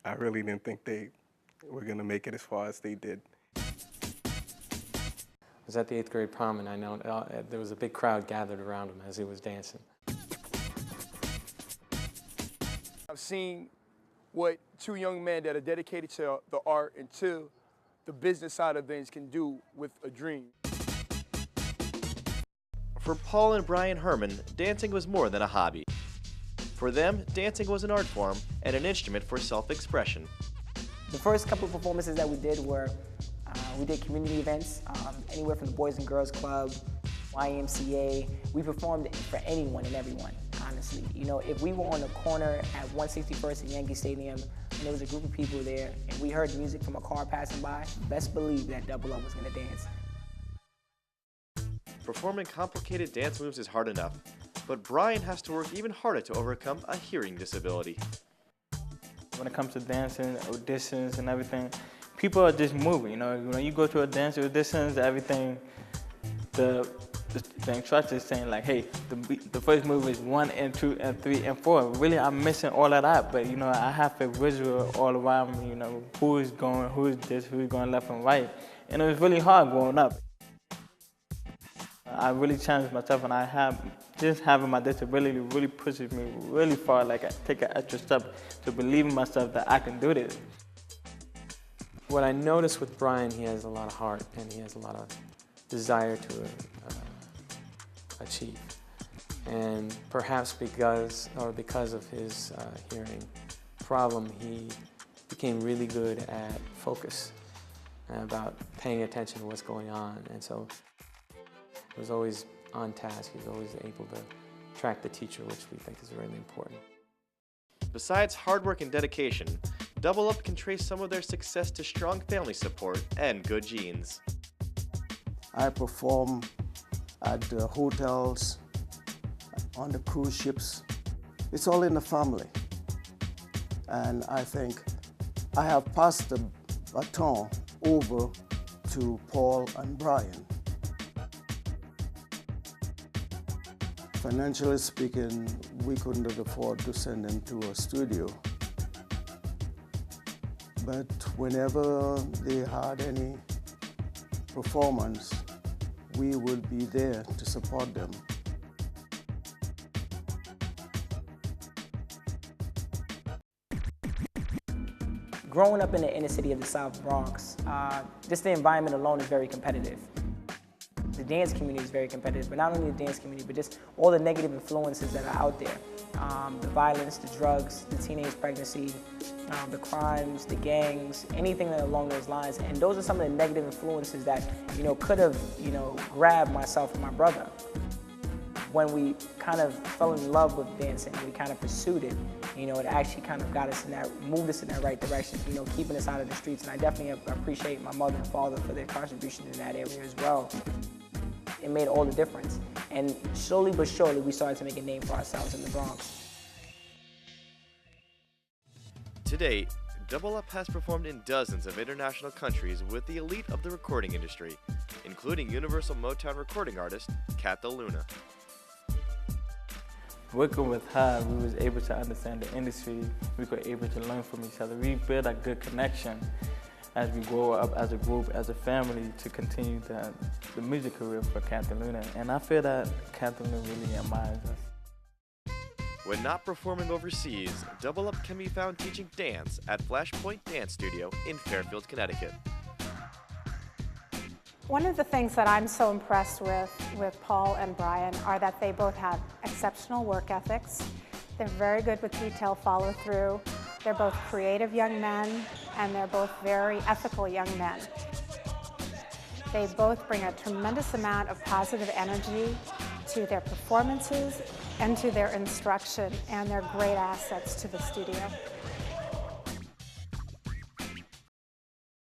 I really didn't think they were going to make it as far as they did. I was at the 8th grade prom, and I know there was a big crowd gathered around him as he was dancing. I've seen what two young men that are dedicated to the art and to the business side of things can do with a dream. For Paul and Brian Herman, dancing was more than a hobby. For them, dancing was an art form and an instrument for self-expression. The first couple of performances that we did were, we did community events, anywhere from the Boys and Girls Club, YMCA. We performed for anyone and everyone, honestly. You know, if we were on the corner at 161st and Yankee Stadium, and there was a group of people there, and we heard music from a car passing by, best believe that Double Up was gonna dance. Performing complicated dance moves is hard enough, but Brian has to work even harder to overcome a hearing disability. When it comes to dancing, auditions and everything, people are just moving, you know. When you go to a dance auditions, everything, the instructor is saying like, hey, the first move is 1 and 2 and 3 and 4. Really, I'm missing all of that, but you know, I have a visual all around me, you know, who is going, who is this, who is going left and right. And it was really hard growing up. I really challenged myself, and just having my disability really pushes me really far. Like I take an extra step to believe in myself that I can do this. What I noticed with Brian, he has a lot of heart and he has a lot of desire to achieve. And perhaps because of his hearing problem, he became really good at focus and about paying attention to what's going on. And so he was always on task. He was always able to track the teacher, which we think is really important. Besides hard work and dedication, Double Up can trace some of their success to strong family support and good genes. I perform at the hotels, on the cruise ships. It's all in the family. And I think I have passed the baton over to Paul and Brian. Financially speaking, we couldn't afford to send them to a studio. But whenever they had any performance, we would be there to support them. Growing up in the inner city of the South Bronx, just the environment alone is very competitive. The dance community is very competitive, but not only the dance community, but just all the negative influences that are out there. The violence, the drugs, the teenage pregnancy, the crimes, the gangs, anything along those lines. And those are some of the negative influences that, you know, could have, you know, grabbed myself and my brother. When we kind of fell in love with dancing, we kind of pursued it, you know, it actually kind of got us in that, moved us in that right direction, you know, keeping us out of the streets. And I definitely appreciate my mother and father for their contribution in that area as well. It made all the difference. And slowly but surely, we started to make a name for ourselves in the Bronx. To date, Double Up has performed in dozens of international countries with the elite of the recording industry, including Universal Motown recording artist Cataluna. Working with her, we was able to understand the industry. We were able to learn from each other. We built a good connection as we grow up as a group, as a family, to continue the music career for Cataluna. And I feel that Cataluna really admires us. When not performing overseas, Double Up can be found teaching dance at Flashpoint Dance Studio in Fairfield, Connecticut. One of the things that I'm so impressed with Paul and Brian are that they both have exceptional work ethics. They're very good with detail follow-through. They're both creative young men, and they're both very ethical young men. They both bring a tremendous amount of positive energy to their performances and to their instruction, and they're great assets to the studio.